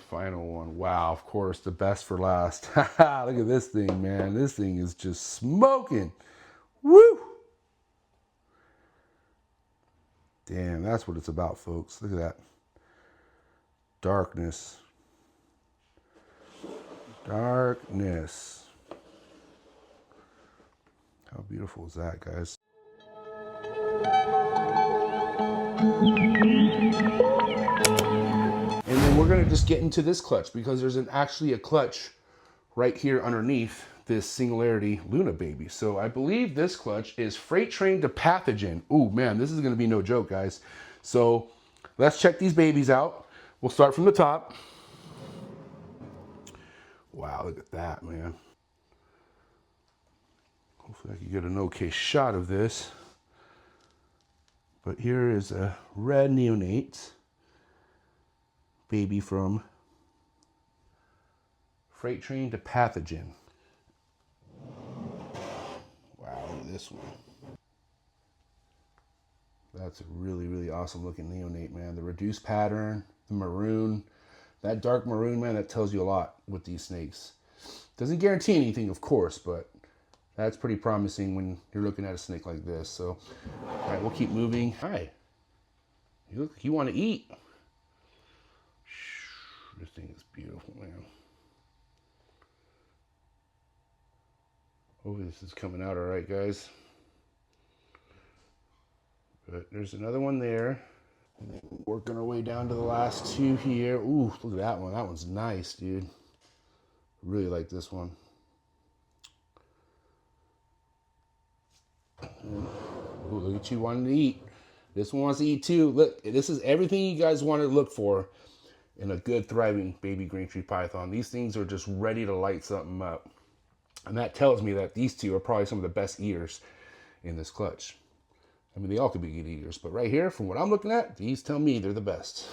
final one. Wow, of course, the best for last. Look at this thing, man. This thing is just smoking. Woo! Damn, that's what it's about, folks. Look at that. Darkness. Darkness. How beautiful is that, guys? And then we're gonna just get into this clutch because there's actually a clutch right here underneath this Singularity Luna baby. So I believe this clutch is freight train to pathogen. Ooh, man, this is gonna be no joke, guys. So let's check these babies out. We'll start from the top. Wow, look at that, man. Hopefully I can get an okay shot of this. But here is a red neonate baby from freight train to pathogen. Wow, look at this one. That's a really, really awesome looking neonate, man. The reduced pattern, the maroon, that dark maroon, man, that tells you a lot with these snakes. Doesn't guarantee anything, of course, but that's pretty promising when you're looking at a snake like this. So, all right, we'll keep moving. Hi. You look like you want to eat. This thing is beautiful, man. Hopefully this is coming out all right, guys. But there's another one there. And then working our way down to the last two here. Ooh, look at that one. That one's nice, dude. Really like this one. Ooh, look at you wanting to eat. This one wants to eat too. Look, this is everything you guys want to look for in a good, thriving baby green tree python. These things are just ready to light something up. And that tells me that these two are probably some of the best eaters in this clutch. I mean, they all could be good eaters, but right here, from what I'm looking at, these tell me they're the best.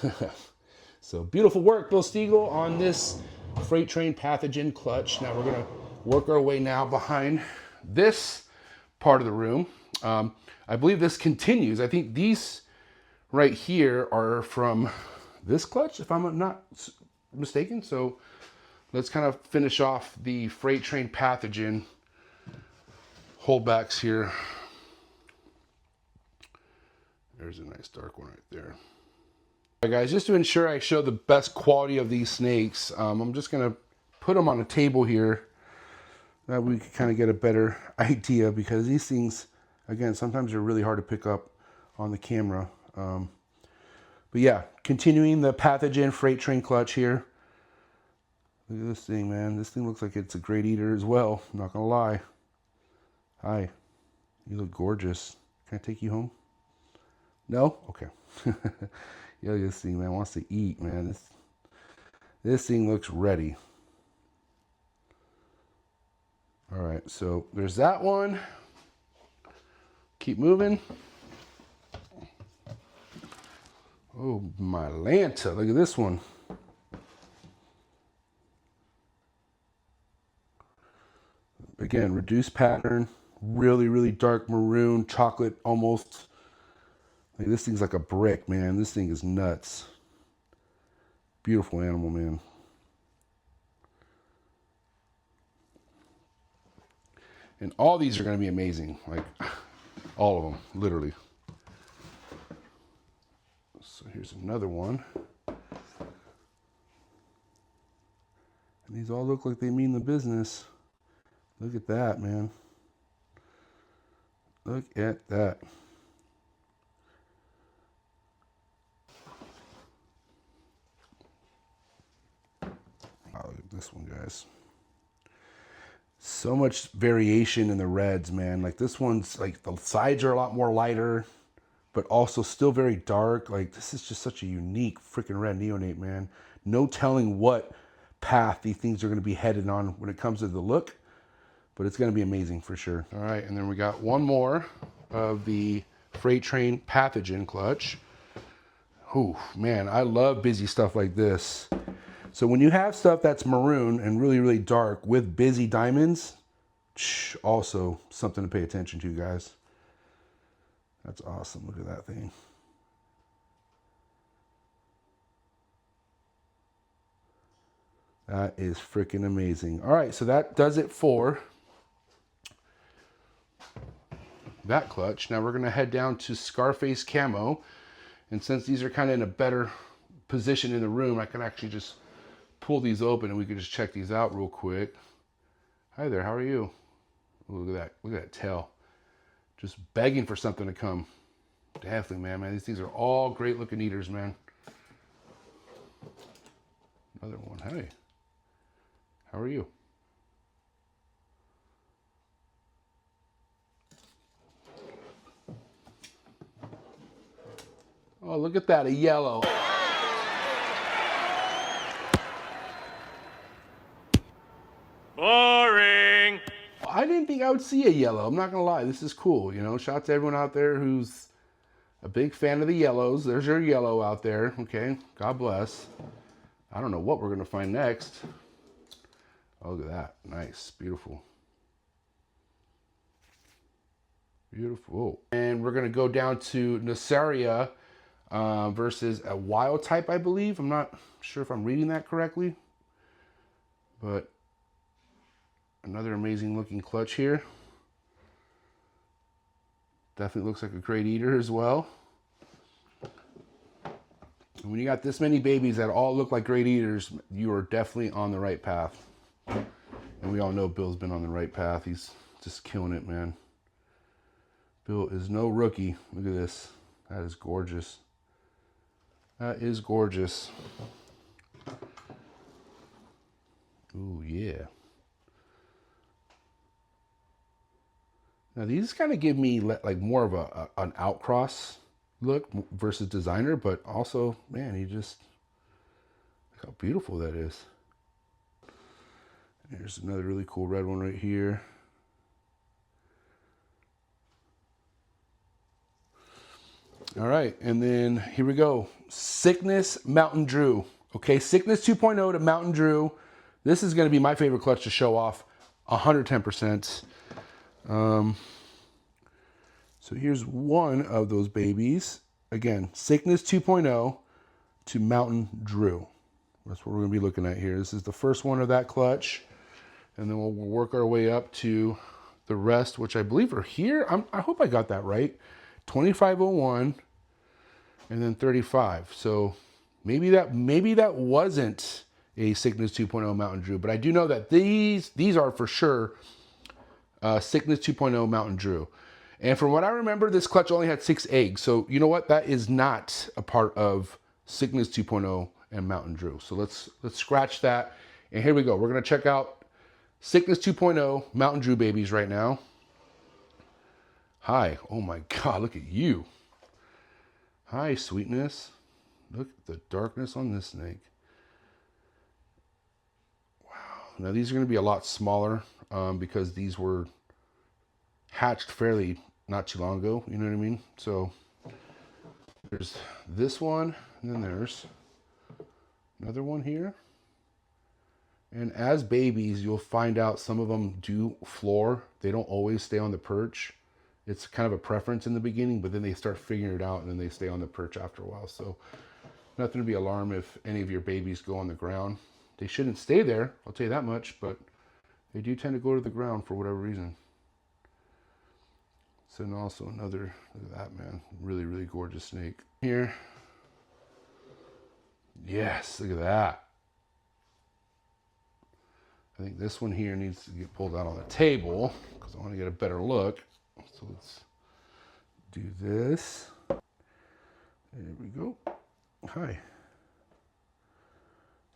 So beautiful work, Bill Stiegel, on this freight train pathogen clutch. Now we're gonna work our way now behind this part of the room. I believe this continues. I think these right here are from this clutch, if I'm not mistaken. So let's kind of finish off the freight train pathogen holdbacks here. There's a nice dark one right there. All right, guys, just to ensure I show the best quality of these snakes, I'm just gonna put them on a table here. That we can kind of get a better idea, because these things, again, sometimes they're really hard to pick up on the camera. But yeah, continuing the pathogen freight train clutch here. Look at this thing, man. This thing looks like it's a great eater as well. I'm not gonna lie. Hi, you look gorgeous. Can I take you home? No? Okay. Yeah, this thing, man, wants to eat, man. This thing looks ready. All right, so there's that one. Keep moving. Oh, my Lanta. Look at this one. Again, reduced pattern. Really, really dark maroon, chocolate almost. Like, this thing's like a brick, man. This thing is nuts. Beautiful animal, man. And all these are going to be amazing. Like, all of them, literally. So here's another one. And these all look like they mean the business. Look at that, man. Look at that. Wow, look at this one, guys. So much variation in the reds, man. Like, this one's, like, the sides are a lot more lighter, but also still very dark. Like, this is just such a unique freaking red neonate, man. No telling what path these things are going to be headed on when it comes to the look, but it's going to be amazing for sure. All right, and then we got one more of the freight train pathogen clutch. Oh, man, I love busy stuff like this. So when you have stuff that's maroon and really, really dark with busy diamonds, also something to pay attention to, guys. That's awesome. Look at that thing. That is freaking amazing. All right, so that does it for that clutch. Now we're gonna head down to Scarface camo. And since these are kind of in a better position in the room, I can actually just pull these open and we can just check these out real quick. Hi there, how are you? Ooh, look at that, look at that tail. Just begging for something to come. Definitely, man. These things are all great looking eaters, man. Another one, hey. How are you? Oh, look at that, a yellow. Boring. I didn't think I would see a yellow. I'm not gonna lie, this is cool. You know, shout out to everyone out there who's a big fan of the yellows. There's your yellow out there, okay? God bless. I don't know what we're gonna find next. Oh, look at that, nice, beautiful. Beautiful. And we're gonna go down to Nasaria versus a wild type, I believe. I'm not sure if I'm reading that correctly, but another amazing looking clutch here. Definitely looks like a great eater as well. And when you got this many babies that all look like great eaters, you are definitely on the right path. And we all know Bill's been on the right path. He's just killing it, man. Bill is no rookie. Look at this. That is gorgeous. That is gorgeous. Ooh, yeah. Now these kind of give me like more of an outcross look versus designer, but also, man, you just, look how beautiful that is. There's another really cool red one right here. All right, and then here we go. Sickness Mountain Drew. Okay, Sickness 2.0 to Mountain Drew. This is gonna be my favorite clutch to show off, 110%. So here's one of those babies. Again, Sickness 2.0 to Mountain Drew. That's what we're gonna be looking at here. This is the first one of that clutch. And then we'll work our way up to the rest, which I believe are here. I hope I got that right. 2501 and then 35. So maybe that wasn't a Sickness 2.0 Mountain Drew, but I do know that these are for sure Sickness 2.0 Mountain Drew. And from what I remember, this clutch only had 6 eggs. So you know what? That is not a part of Sickness 2.0 and Mountain Drew. So let's scratch that. And here we go. We're gonna check out Sickness 2.0 Mountain Drew babies right now. Hi. Oh my God, look at you. Hi, sweetness. Look at the darkness on this snake. Wow. Now these are going to be a lot smaller because these were hatched fairly not too long ago. You know what I mean? So there's this one, and then there's another one here. And as babies, you'll find out some of them do floor. They don't always stay on the perch. It's kind of a preference in the beginning, but then they start figuring it out and then they stay on the perch after a while. So nothing to be alarmed if any of your babies go on the ground. They shouldn't stay there, I'll tell you that much, but they do tend to go to the ground for whatever reason. So and also another, look at that, man. Really, really gorgeous snake. Here. Yes, look at that. I think this one here needs to get pulled out on the table because I want to get a better look. So let's do this. There we go. Hi.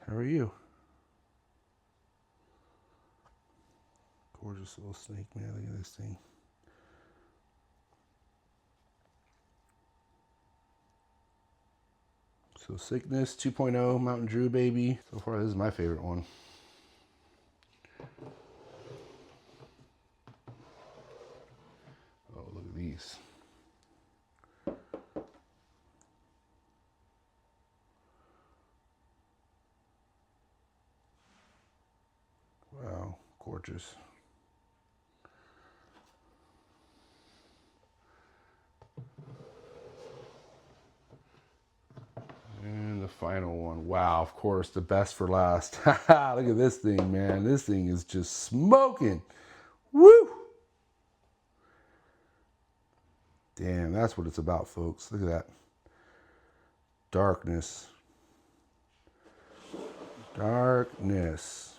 How are you? Gorgeous little snake, man. Look at this thing. So Sickness 2.0 Mountain Drew baby. So far, this is my favorite one. Oh, look at these. Wow, gorgeous. And the final one. Wow, of course, the best for last. Look at this thing, man. This thing is just smoking. Woo! Damn, that's what it's about, folks. Look at that. Darkness. Darkness.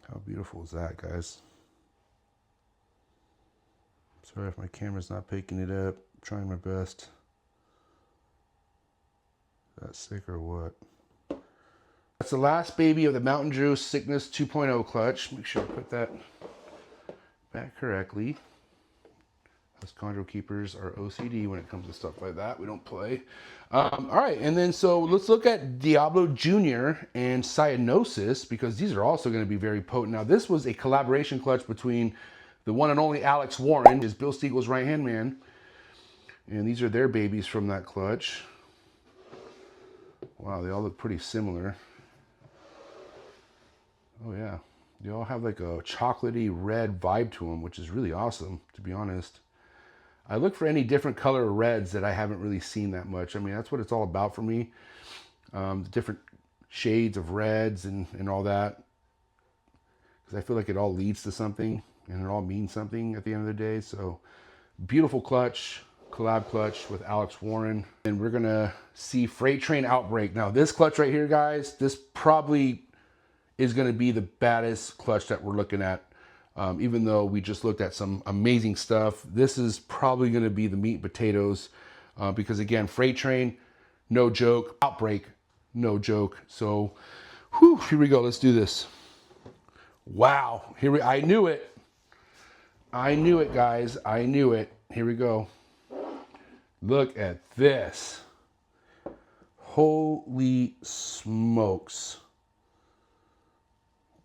How beautiful is that, guys? Sorry if my camera's not picking it up. I'm trying my best. Is that sick or what? That's the last baby of the Mountain Drew Sickness 2.0 clutch. Make sure I put that back correctly. Us chondro keepers are OCD when it comes to stuff like that. We don't play. All right, and then so let's look at Diablo Jr. and Cyanosis, because these are also going to be very potent. Now, this was a collaboration clutch between the one and only Alex Warren, is Bill Stiegel's right-hand man. And these are their babies from that clutch. Wow, they all look pretty similar. Oh, yeah. They all have like a chocolatey red vibe to them, which is really awesome, to be honest. I look for any different color reds that I haven't really seen that much. I mean, that's what it's all about for me. The different shades of reds and all that. Because I feel like it all leads to something and it all means something at the end of the day. So, beautiful clutch, collab clutch with Alex Warren. And we're going to see Freight Train Outbreak. Now, this clutch right here, guys, this probably is going to be the baddest clutch that we're looking at. Even though we just looked at some amazing stuff, this is probably going to be the meat and potatoes. Because again, Freight Train, no joke. Outbreak, no joke. So, whew, here we go. Let's do this. Wow. I knew it. I knew it, guys. I knew it. Here we go. Look at this. Holy smokes.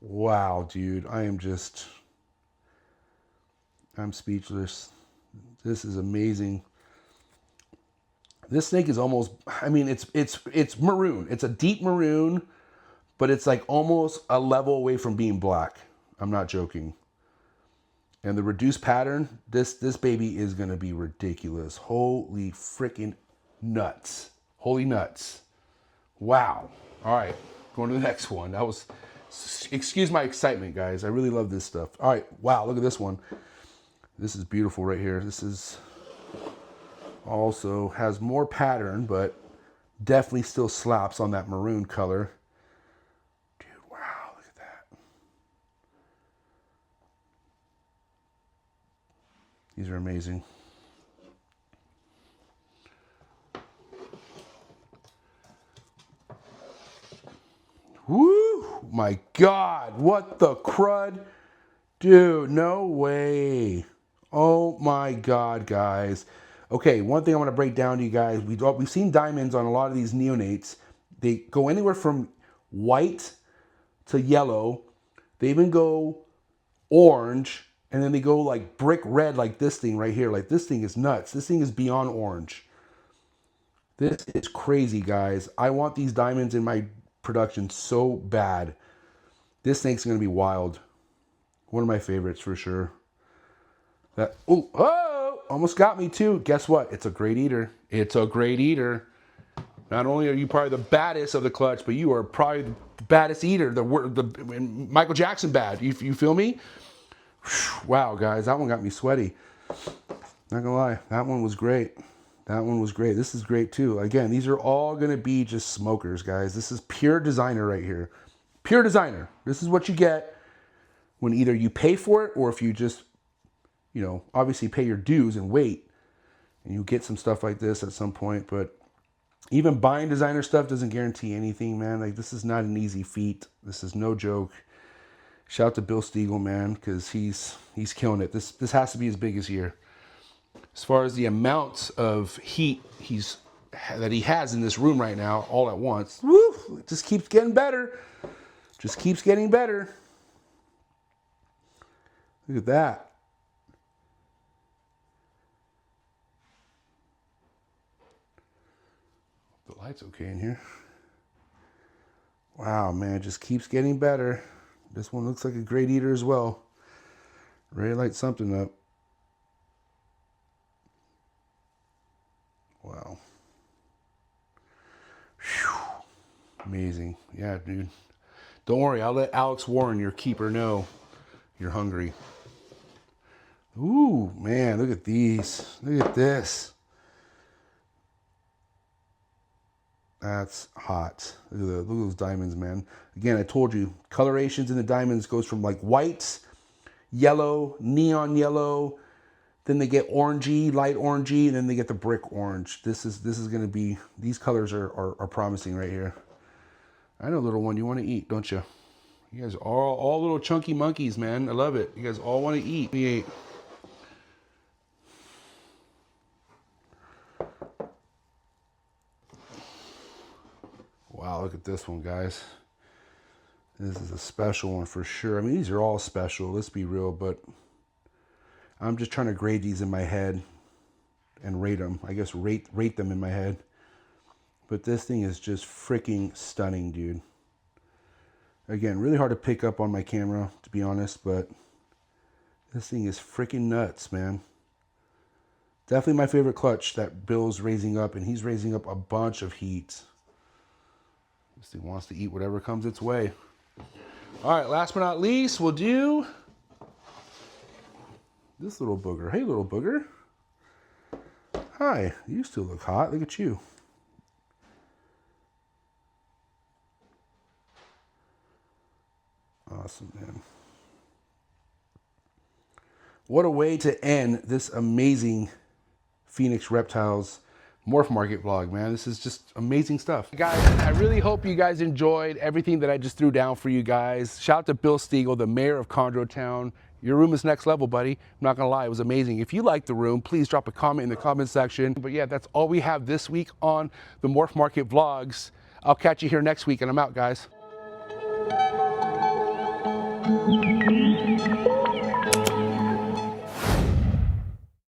Wow, dude. I'm speechless. This is amazing. This snake is almost, I mean, it's maroon. It's a deep maroon, but it's like almost a level away from being black. I'm not joking. And the reduced pattern, this baby is going to be ridiculous. Holy freaking nuts. Holy nuts. Wow. All right, going to the next one. That was, excuse my excitement, guys. I really love this stuff. All right, wow, look at this one. This is beautiful right here. This is also has more pattern, but definitely still slaps on that maroon color. Dude, wow, look at that. These are amazing. Woo! My God, what the crud? Dude, no way. Oh my God, guys. Okay, one thing I want to break down to you guys. We've seen diamonds on a lot of these neonates. They go anywhere from white to yellow. They even go orange. And then they go like brick red like this thing right here. Like this thing is nuts. This thing is beyond orange. This is crazy, guys. I want these diamonds in my production so bad. This snake's going to be wild. One of my favorites for sure. Oh, almost got me too. Guess what? It's a great eater. It's a great eater. Not only are you probably the baddest of the clutch, but you are probably the baddest eater. The Michael Jackson bad. You feel me? Wow, guys, that one got me sweaty. Not gonna lie, that one was great. That one was great. This is great too. Again, these are all gonna be just smokers, guys. This is pure designer right here. Pure designer. This is what you get when either you pay for it or if you just, you know, obviously pay your dues and wait, and you get some stuff like this at some point. But even buying designer stuff doesn't guarantee anything, man. Like, this is not an easy feat. This is no joke. Shout out to Bill Stiegel, man, because he's killing it. This has to be his biggest year. As far as the amount of heat that he has in this room right now, all at once, woo, it just keeps getting better. Just keeps getting better. Look at that. The light's okay in here. Wow, man, it just keeps getting better. This one looks like a great eater as well. Ready to light something up. Wow. Amazing. Yeah, dude. Don't worry, I'll let Alex Warren, your keeper, know you're hungry. Ooh, man, look at these. Look at this. That's hot. Look at those diamonds, man. Again, I told you, colorations in the diamonds goes from like white, yellow, neon yellow, then they get orangey, light orangey, and then they get the brick orange. This is gonna be, these colors are promising right here. I know, little one, you want to eat, don't you? You guys are all little chunky monkeys, man. I love it. You guys all want to eat. We ate. Wow, look at this one, guys. This is a special one for sure. I mean, these are all special, let's be real, but I'm just trying to grade these in my head and rate them. I guess rate them in my head. But this thing is just freaking stunning, dude. Again, really hard to pick up on my camera, to be honest, but this thing is freaking nuts, man. Definitely my favorite clutch that Bill's raising up, and he's raising up a bunch of heat. This thing wants to eat whatever comes its way. All right, last but not least, we'll do this little booger. Hey, little booger. Hi, you still look hot. Look at you. Awesome, man. What a way to end this amazing Phoenix Reptiles MorphMarket vlog, man. This is just amazing stuff. Guys, I really hope you guys enjoyed everything that I just threw down for you guys. Shout out to Bill Stiegel, the mayor of Chondrotown. Your room is next level, buddy. I'm not gonna lie, it was amazing. If you liked the room, please drop a comment in the comment section. But yeah, that's all we have this week on the MorphMarket vlogs. I'll catch you here next week, and I'm out, guys.